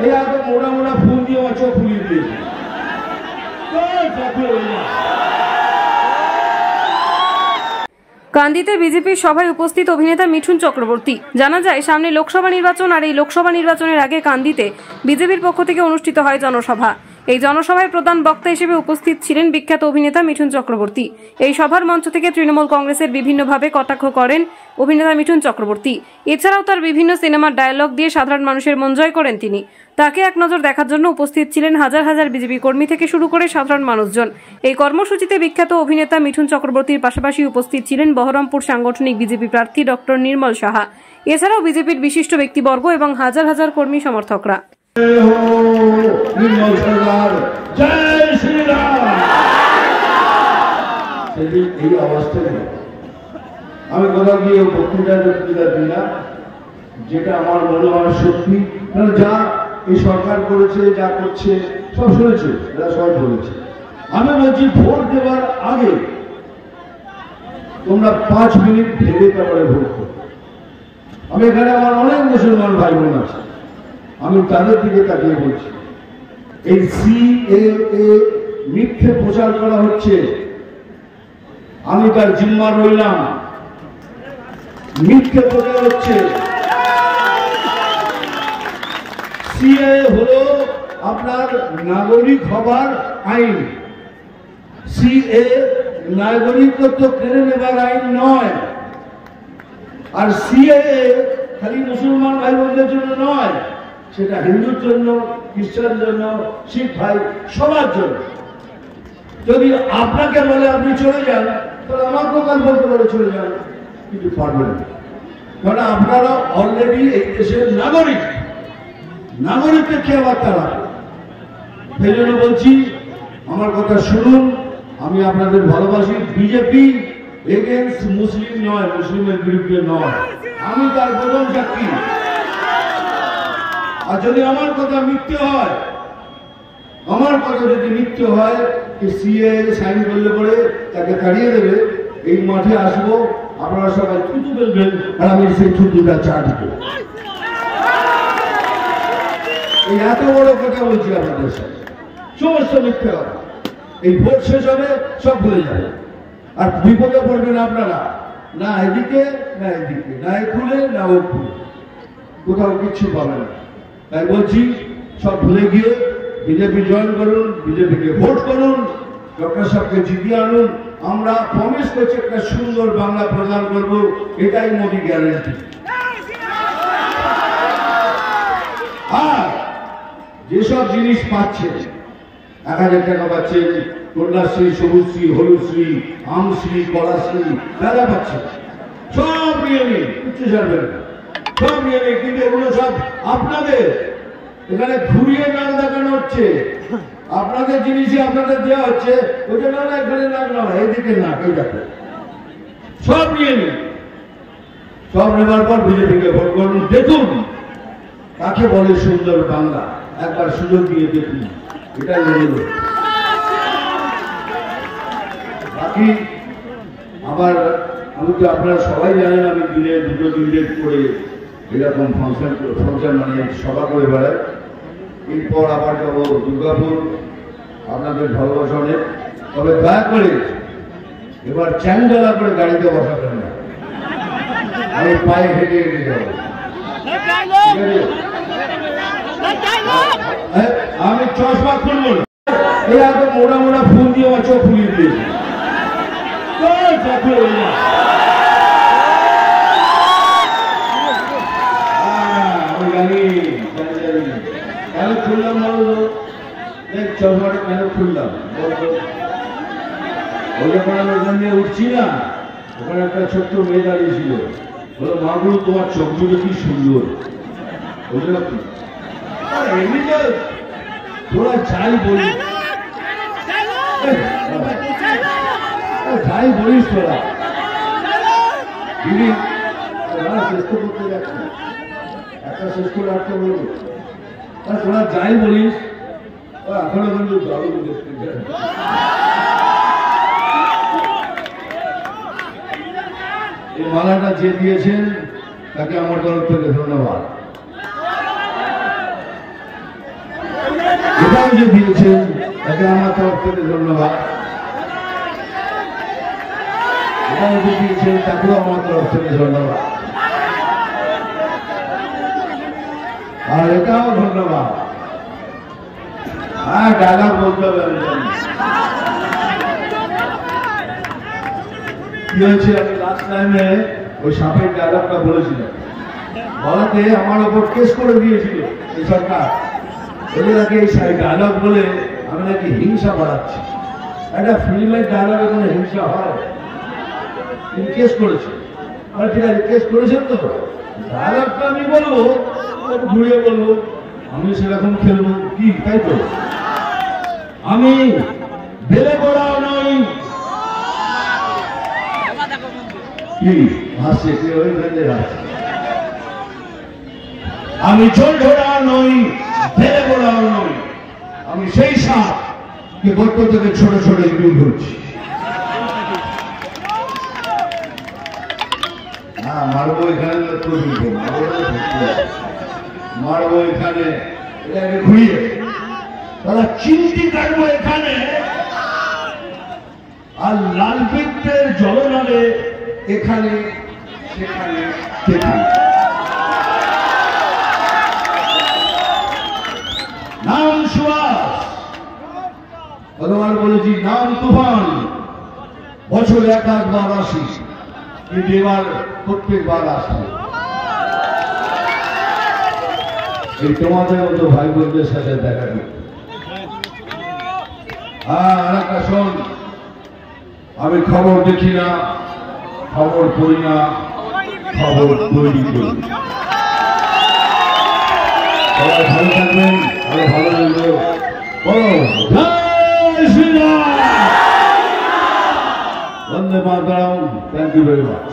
এই এত মোটা মোটা ফুল দিয়ে আমার চোখ ফুলিয়ে দিয়েছে। কান্দিতে বিজেপির সভায় উপস্থিত অভিনেতা মিঠুন চক্রবর্তী। জানা যায়, সামনে লোকসভা নির্বাচন, আর এই লোকসভা নির্বাচনের আগে কান্দিতে বিজেপির পক্ষ থেকে অনুষ্ঠিত হয় জনসভা। এই জনসভায় প্রধান বক্তা হিসেবে উপস্থিত ছিলেন বিখ্যাত অভিনেতা মিঠুন চক্রবর্তী। এই সভার মঞ্চ থেকে তৃণমূল কংগ্রেসের বিভিন্নভাবে কটাক্ষ করেন অভিনেতা মিঠুন চক্রবর্তী। এছাড়াও তার বিভিন্ন সিনেমার ডায়লগ দিয়ে সাধারণ মানুষের মন জয় করেন তিনি। তাকে এক নজর দেখার জন্য উপস্থিত ছিলেন হাজার হাজার বিজেপি কর্মী থেকে শুরু করে সাধারণ মানুষজন। এই কর্মসূচিতে বিখ্যাত অভিনেতা মিঠুন চক্রবর্তীর পাশাপাশি উপস্থিত ছিলেন বহরমপুর সাংগঠনিক বিজেপি প্রার্থী ডক্টর নির্মল সাহা, এছাড়াও বিজেপির বিশিষ্ট ব্যক্তিবর্গ এবং হাজার হাজার কর্মী সমর্থকরা। আমি কোথাও গিয়ে বক্তৃতা দিই না, যেটা আমার মনে হয় সত্যি। যা এই সরকার করেছে, যা করছে সব শুনেছে, এরা সবাই বলেছে। আমি বলছি, ভোট দেওয়ার আগে তোমরা 5 মিনিট ভেবে তারপরে ভোট করো। আমি এখানে আমার অনেক মুসলমান ভাই বোন আছে, আমি তাদের দিকে তাকিয়ে বলছি, এই সিএএ মিথ্যে প্রচার করা হচ্ছে, আমি তার জিম্মা রইলাম। মিথ্যে প্রচার হচ্ছে। সিএএ হলো আপনার নাগরিক হবার আইন। সিএএ নাগরিকত্ব কেড়ে নেবার আইন নয়। আর সিএএ খালি মুসলমান ভাই বোনদের জন্য নয়, সেটা হিন্দুর জন্য, খ্রিস্টানের জন্য, শিখ ভাই সবার জন্য। যদি আপনাকে বলে আপনি চলে যান, তাহলে আমাকেও কাল বলতে পারে চলে যান, কিন্তু পারবেন না, কারণ আপনারা অলরেডি এই দেশের নাগরিক। নাগরিককে কে আবার তারা? সেই জন্য বলছি, আমার কথা শুনুন। আমি আপনাদের ভালোবাসি। বিজেপি এগেন্স্ট মুসলিম নয়, মুসলিমের বিরুদ্ধে নয়, আমি তার প্রধান সাক্ষী। আর যদি আমার কথা মিথ্যে হয়, আমার কথা যদি মিথ্যে হয়, সিএ সাইন করলে পরে তাকে তাড়িয়ে দেবে, এই মাঠে আসবো, আপনারা সবাই থুতু ফেলবেন, আর আমি সেই থুতুটা চাট দেবো। এই এত বড় কথা বলছি আপনাদের সাথে, সমস্ত মিথ্যে কথা। এই ভোট শেষ হবে, সব ভুলে যাবে, আর বিপদে পড়বেন আপনারা। না এদিকে না এদিকে, না এ খুলে না ও খুলে, কোথাও কিচ্ছু পাবে না। তাই বলছি, সব ভুলে গিয়ে বিজেপি জয়েন করুন, বিজেপিকে ভোট করুন, ডক্টর সাহেবকে জিতিয়ে আনুন। আমরা প্রমিস করছি একটা সুন্দর বাংলা প্রদান করব, এটাই মোদী গ্যারান্টি। আর যেসব জিনিস পাচ্ছেন, 1000 টাকা পাচ্ছেন, কন্যাশ্রী, সবুজশ্রী, হলুদশ্রী, আমশ্রী, কলাশ্রী, যারা পাচ্ছেন সব নিয়ে নিন, কিচ্ছু ছাড়বেন না, সব নিয়ে নিন। কিন্তু এগুলো সব আপনাদের, এখানে ঘুরিয়ে নাক দেখানো হচ্ছে। আপনাদের জিনিসই আপনাদের দেওয়া হচ্ছে, ওটা না না এখানে নাক না, এইদিকে নাক, এই দেখো, সব নিয়ে নিন। সব নেবার পর বিজেপিকে ভোট করুন। দেখুন কাকে বলে সুন্দর বাংলা, একবার সুযোগ দিয়ে দেখুন, এটাই বলব। বাকি আবার আমি তো, আপনারা সবাই জানেন, আমি দিনে 2-3 ডেট করে এরকম ফাংশন মানে সভা করে বেড়াই। এরপর আবার যাবো দুর্গাপুর, আপনাদের ভালোবাসা অনেক। তবে দয়া করে এবার চ্যাংডালা করে গাড়িতে বসাবেন না, আমি পায়ে হেঁটে হেঁটে যাবো। আমি চশমা খুলবো না, এই এত মোটা মোটা ফুল দিয়ে আমার চোখ ফুলিয়ে দিয়েছে। আমি জানি কেন খুললাম, বলো চশমাটা কেন খুললাম? ওই যখন আমি ওখান দিয়ে উঠছি না, ওখানে একটা ছোট্ট মেয়ে দাঁড়িয়ে ছিল, বলো মাগুলো তোমার চোখ দুটো কি সুন্দর, বুঝলো কি? এমনিতে তোরা যাই বলিস, যাই বলিস তোরা দিদি, শেষ করতে যাচ্ছি, একটা শেষ করে আটটা বলবো, তোরা যাই বলিস, এখনো কিন্তু দারুণ দেখতে চাই। এই মালাটা যে দিয়েছেন তাকে আমার তরফ থেকে ধন্যবাদ। এটাও যে দিয়েছেন এটা আমার তরফ থেকে ধন্যবাদ। এটাও যে দিয়েছেন তাকেও আমার তরফ থেকে ধন্যবাদ। আর এটাও ধন্যবাদ। হ্যাঁ, ডায়লগ বলতে হবে। আমি জানি কি হয়েছে, আমি লাস্ট টাইমে ওই সাপের ডায়লগটা বলেছিলাম, বলাতে আমার ওপর কেস করে দিয়েছিল এই সরকার। ওদের নাকি এই ডায়লগ বলে আমি নাকি হিংসা বাড়াচ্ছি। একটা ফিল্মের ডায়লগে কোনো হিংসা হয়? তিনি কেস করেছে। ঠিক আছে, কেস করেছেন তো, ডায়লগটা আমি বলবো, ঘুরিয়ে বলবো, আমি সেরকম খেলবো কি, তাই তো? আমি বেলে পড়াও নই, কি হাসছে, কে ওই ফেলে হাসছে। আমি চোর ধরা নই, বেলে পড়াও নই, আমি সেই সাপ যে গর্ত থেকে ছোট ছোট ইঁদুর ধরছি। হ্যাঁ, মারবো এখানে, মারবো এখানে, এটাকে ঘুরিয়ে তারা চিমটি কাটবো এখানে, আর লাল বৃত্তের জলনালে এখানে সেখানে সেখানে। নাম সুভাষ, কতবার বলেছি, নাম তুফান, বছরে একবার আসি, কিন্তু এবার প্রত্যেকবার আসি। এই তোমাদের মতো ভাই বোনদের সাথে দেখা দিই। আর একটা শোন, আমি খবর দেখি না, খবর পড়ি না, খবর তৈরি করি। সবাই ভালো থাকবেন, আরো ভালো লাগবে। বলো জয় শ্রীরাম, বন্দে মাতরম। Thank you very much.